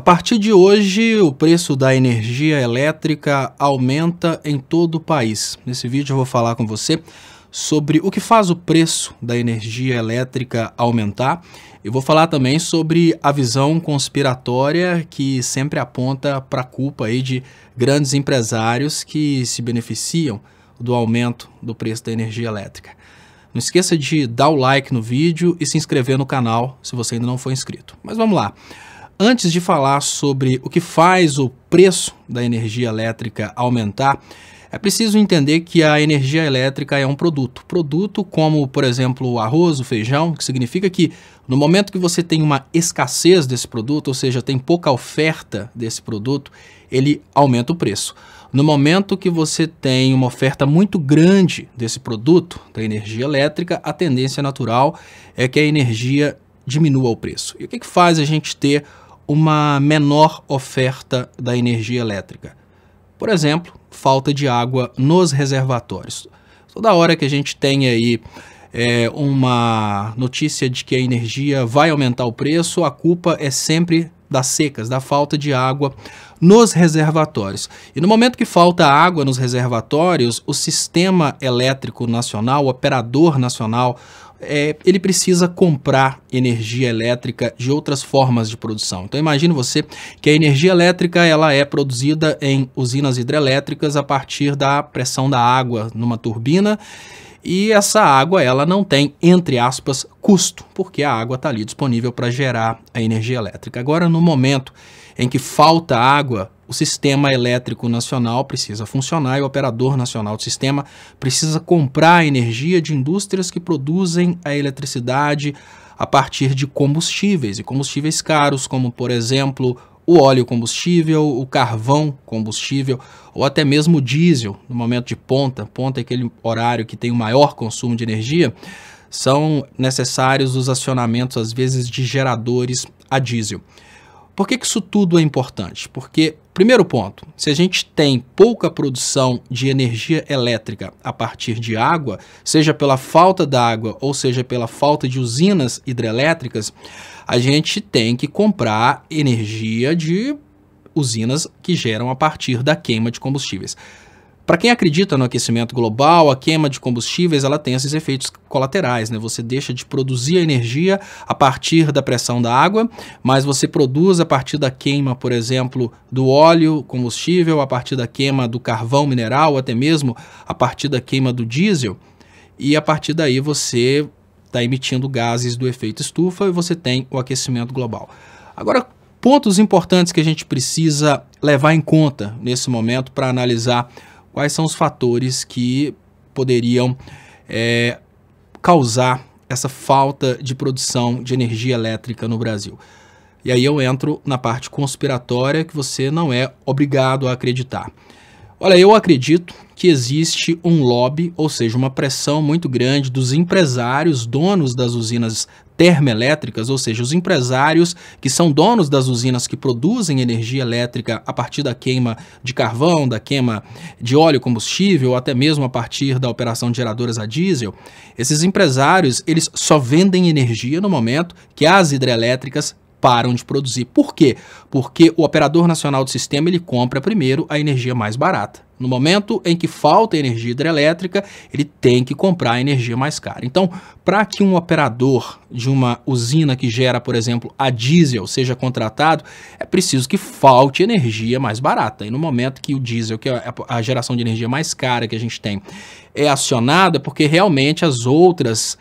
partir de hoje, o preço da energia elétrica aumenta em todo o país. Nesse vídeo eu vou falar com você sobre o que faz o preço da energia elétrica aumentar. Eu vou falar também sobre a visão conspiratória que sempre aponta para a culpa aí de grandes empresários que se beneficiam do aumento do preço da energia elétrica. Não esqueça de dar o like no vídeo e se inscrever no canal se você ainda não for inscrito. Mas vamos lá. Antes de falar sobre o que faz o preço da energia elétrica aumentar, é preciso entender que a energia elétrica é um produto. Produto como, por exemplo, o arroz, o feijão, que significa que no momento que você tem uma escassez desse produto, ou seja, tem pouca oferta desse produto, ele aumenta o preço. No momento que você tem uma oferta muito grande desse produto, da energia elétrica, a tendência natural é que a energia diminua o preço. E o que faz a gente ter uma menor oferta da energia elétrica? Por exemplo, falta de água nos reservatórios. Toda hora que a gente tem aí uma notícia de que a energia vai aumentar o preço, a culpa é sempre das secas, da falta de água nos reservatórios. E no momento que falta água nos reservatórios, o sistema elétrico nacional, o operador nacional, ele precisa comprar energia elétrica de outras formas de produção. Então imagine você que a energia elétrica ela é produzida em usinas hidrelétricas a partir da pressão da água numa turbina, e essa água ela não tem, entre aspas, custo, porque a água está ali disponível para gerar a energia elétrica. Agora, no momento em que falta água, o sistema elétrico nacional precisa funcionar e o operador nacional do sistema precisa comprar energia de indústrias que produzem a eletricidade a partir de combustíveis, e combustíveis caros, como, por exemplo, o óleo combustível, o carvão combustível, ou até mesmo o diesel, no momento de ponta. Ponta é aquele horário que tem o maior consumo de energia. São necessários os acionamentos, às vezes, de geradores a diesel. Por que isso tudo é importante? Porque, primeiro ponto, se a gente tem pouca produção de energia elétrica a partir de água, seja pela falta d'água ou seja pela falta de usinas hidrelétricas, a gente tem que comprar energia de usinas que geram a partir da queima de combustíveis. Para quem acredita no aquecimento global, a queima de combustíveis ela tem esses efeitos colaterais, né? Você deixa de produzir a energia a partir da pressão da água, mas você produz a partir da queima, por exemplo, do óleo combustível, a partir da queima do carvão mineral, até mesmo a partir da queima do diesel, e a partir daí você está emitindo gases do efeito estufa e você tem o aquecimento global. Agora, pontos importantes que a gente precisa levar em conta nesse momento para analisar quais são os fatores que poderiam causar essa falta de produção de energia elétrica no Brasil. E aí eu entro na parte conspiratória que você não é obrigado a acreditar. Olha, eu acredito que existe um lobby, ou seja, uma pressão muito grande dos empresários, donos das usinas termoelétricas, ou seja, os empresários que são donos das usinas que produzem energia elétrica a partir da queima de carvão, da queima de óleo combustível, ou até mesmo a partir da operação de geradoras a diesel. Esses empresários, eles só vendem energia no momento que as hidrelétricas param de produzir. Por quê? Porque o operador nacional do sistema ele compra primeiro a energia mais barata. No momento em que falta energia hidrelétrica, ele tem que comprar a energia mais cara. Então, para que um operador de uma usina que gera, por exemplo, a diesel seja contratado, é preciso que falte energia mais barata. E no momento que o diesel, que é a geração de energia mais cara que a gente tem, é acionada, porque realmente as outras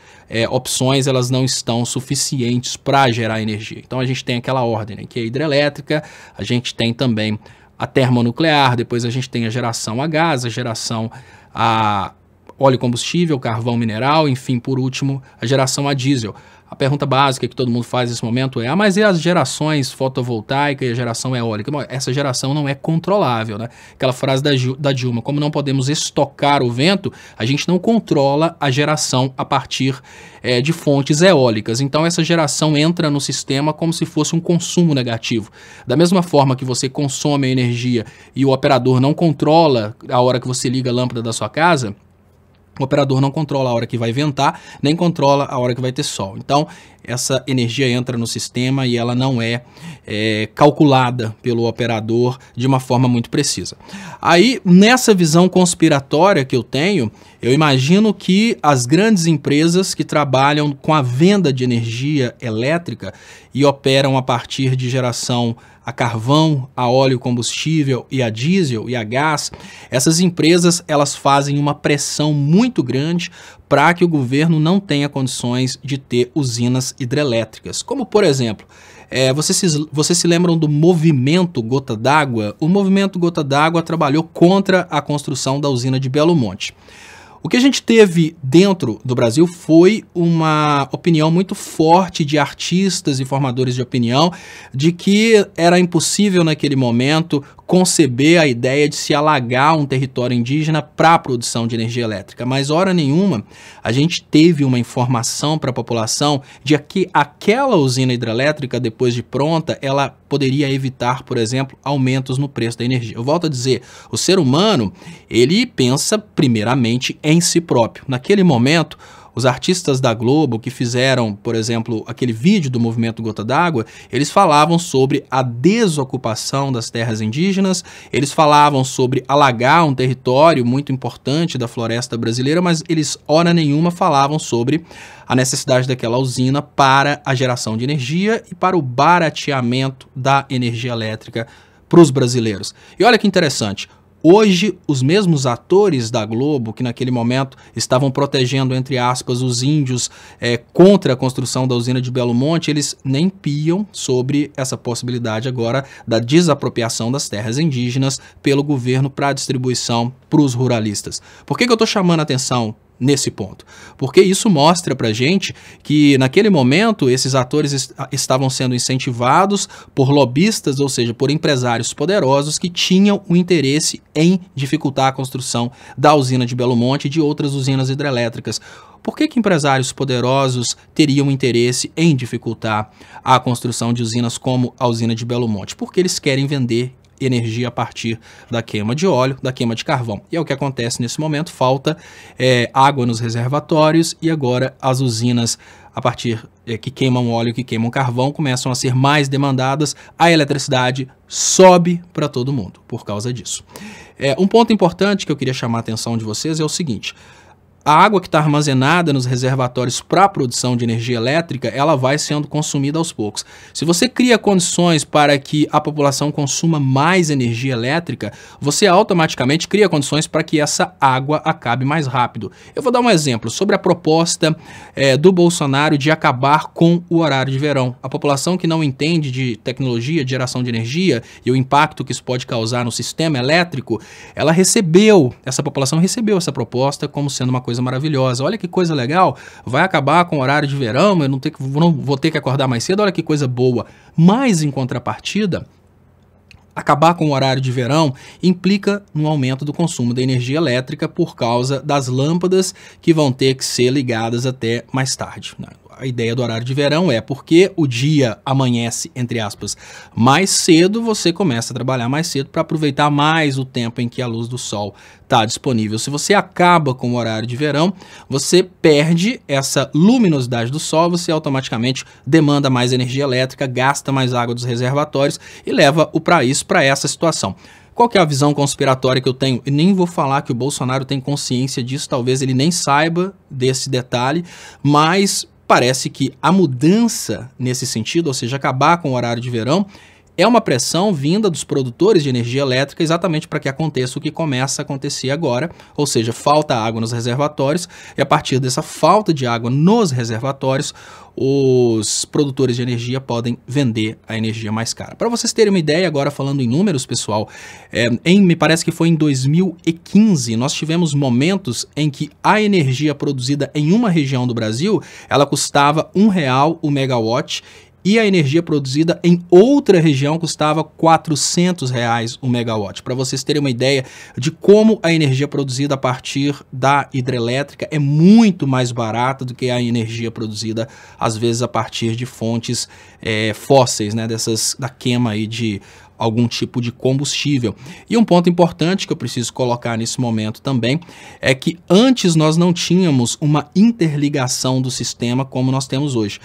opções elas não estão suficientes para gerar energia. Então a gente tem aquela ordem, né, que é a hidrelétrica, a gente tem também a termonuclear, depois a gente tem a geração a gás, a geração a óleo combustível, carvão mineral, enfim, por último, a geração a diesel. A pergunta básica que todo mundo faz nesse momento é: mas e as gerações fotovoltaica e a geração eólica? Bom, essa geração não é controlável, né? Aquela frase da Dilma: como não podemos estocar o vento, a gente não controla a geração a partir de fontes eólicas. Então essa geração entra no sistema como se fosse um consumo negativo. Da mesma forma que você consome a energia e o operador não controla a hora que você liga a lâmpada da sua casa, o operador não controla a hora que vai ventar, nem controla a hora que vai ter sol. Então, essa energia entra no sistema e ela não é calculada pelo operador de uma forma muito precisa. Aí, nessa visão conspiratória que eu tenho, eu imagino que as grandes empresas que trabalham com a venda de energia elétrica e operam a partir de geração a carvão, a óleo combustível e a diesel e a gás, essas empresas elas fazem uma pressão muito grande para que o governo não tenha condições de ter usinas hidrelétricas. Como, por exemplo, vocês se lembram do movimento Gota d'Água? O movimento Gota d'Água trabalhou contra a construção da usina de Belo Monte. O que a gente teve dentro do Brasil foi uma opinião muito forte de artistas e formadores de opinião de que era impossível naquele momento conceber a ideia de se alagar um território indígena para a produção de energia elétrica. Mas, hora nenhuma, a gente teve uma informação para a população de que aquela usina hidrelétrica, depois de pronta, ela poderia evitar, por exemplo, aumentos no preço da energia. Eu volto a dizer, o ser humano, ele pensa primeiramente em si próprio. Naquele momento, os artistas da Globo que fizeram, por exemplo, aquele vídeo do movimento Gota d'Água, eles falavam sobre a desocupação das terras indígenas, eles falavam sobre alagar um território muito importante da floresta brasileira, mas eles, hora nenhuma, falavam sobre a necessidade daquela usina para a geração de energia e para o barateamento da energia elétrica para os brasileiros. E olha que interessante. Hoje, os mesmos atores da Globo, que naquele momento estavam protegendo, entre aspas, os índios contra a construção da usina de Belo Monte, eles nem piam sobre essa possibilidade agora da desapropriação das terras indígenas pelo governo para distribuição para os ruralistas. Por que eu estou chamando a atenção nesse ponto? Porque isso mostra pra gente que naquele momento esses atores estavam sendo incentivados por lobistas, ou seja, por empresários poderosos que tinham o interesse em dificultar a construção da usina de Belo Monte e de outras usinas hidrelétricas. Por que empresários poderosos teriam interesse em dificultar a construção de usinas como a usina de Belo Monte? Porque eles querem vender energia a partir da queima de óleo, da queima de carvão. E é o que acontece nesse momento, falta água nos reservatórios e agora as usinas a partir que queimam óleo, que queimam carvão, começam a ser mais demandadas, a eletricidade sobe para todo mundo por causa disso. Um ponto importante que eu queria chamar a atenção de vocês é o seguinte: a água que está armazenada nos reservatórios para a produção de energia elétrica, ela vai sendo consumida aos poucos. Se você cria condições para que a população consuma mais energia elétrica, você automaticamente cria condições para que essa água acabe mais rápido. Eu vou dar um exemplo sobre a proposta do Bolsonaro de acabar com o horário de verão. A população que não entende de tecnologia, de geração de energia e o impacto que isso pode causar no sistema elétrico, essa população recebeu essa proposta como sendo uma coisa maravilhosa. Olha que coisa legal, vai acabar com o horário de verão, eu não vou ter que acordar mais cedo, olha que coisa boa. Mas, em contrapartida, acabar com o horário de verão implica no aumento do consumo da energia elétrica por causa das lâmpadas que vão ter que ser ligadas até mais tarde, né? A ideia do horário de verão é porque o dia amanhece, entre aspas, mais cedo, você começa a trabalhar mais cedo para aproveitar mais o tempo em que a luz do sol está disponível. Se você acaba com o horário de verão, você perde essa luminosidade do sol, você automaticamente demanda mais energia elétrica, gasta mais água dos reservatórios e leva o país para essa situação. Qual que é a visão conspiratória que eu tenho? Eu nem vou falar que o Bolsonaro tem consciência disso, talvez ele nem saiba desse detalhe, mas parece que a mudança nesse sentido, ou seja, acabar com o horário de verão, é uma pressão vinda dos produtores de energia elétrica exatamente para que aconteça o que começa a acontecer agora, ou seja, falta água nos reservatórios e a partir dessa falta de água nos reservatórios, os produtores de energia podem vender a energia mais cara. Para vocês terem uma ideia, agora falando em números, pessoal, me parece que foi em 2015, nós tivemos momentos em que a energia produzida em uma região do Brasil, ela custava R$1 o megawatt, e a energia produzida em outra região custava R$400 o megawatt. Para vocês terem uma ideia de como a energia produzida a partir da hidrelétrica é muito mais barata do que a energia produzida, às vezes, a partir de fontes fósseis, né, da queima aí de algum tipo de combustível. E um ponto importante que eu preciso colocar nesse momento também é que antes nós não tínhamos uma interligação do sistema como nós temos hoje.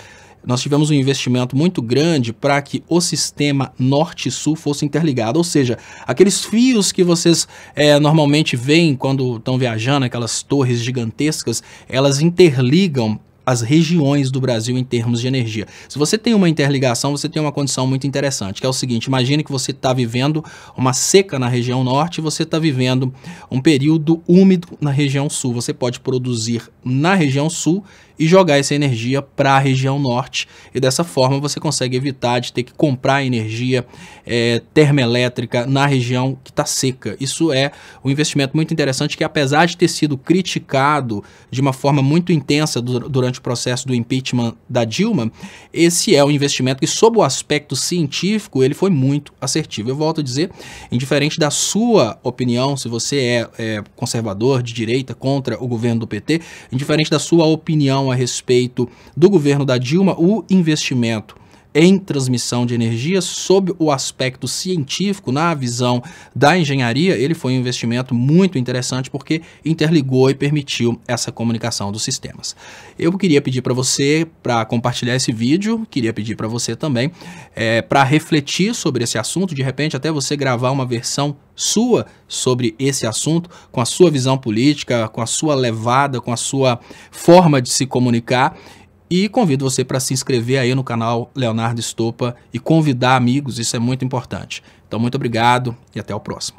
nós tivemos um investimento muito grande para que o sistema norte-sul fosse interligado, ou seja, aqueles fios que vocês normalmente veem quando estão viajando, aquelas torres gigantescas, elas interligam as regiões do Brasil em termos de energia. Se você tem uma interligação, você tem uma condição muito interessante, que é o seguinte: imagine que você está vivendo uma seca na região norte e você está vivendo um período úmido na região sul. Você pode produzir na região sul e jogar essa energia para a região norte, e dessa forma você consegue evitar de ter que comprar energia termoelétrica na região que está seca. Isso é um investimento muito interessante que, apesar de ter sido criticado de uma forma muito intensa durante o processo do impeachment da Dilma, esse é um investimento que, sob o aspecto científico, ele foi muito assertivo. Eu volto a dizer, indiferente da sua opinião, se você é conservador, de direita, contra o governo do PT, indiferente da sua opinião a respeito do governo da Dilma, o investimento em transmissão de energia, sob o aspecto científico, na visão da engenharia, ele foi um investimento muito interessante porque interligou e permitiu essa comunicação dos sistemas. Eu queria pedir para você para compartilhar esse vídeo, queria pedir para você também para refletir sobre esse assunto, de repente até você gravar uma versão sua sobre esse assunto, com a sua visão política, com a sua levada, com a sua forma de se comunicar. E convido você para se inscrever aí no canal Leonardo Estopa e convidar amigos, isso é muito importante. Então, muito obrigado e até o próximo.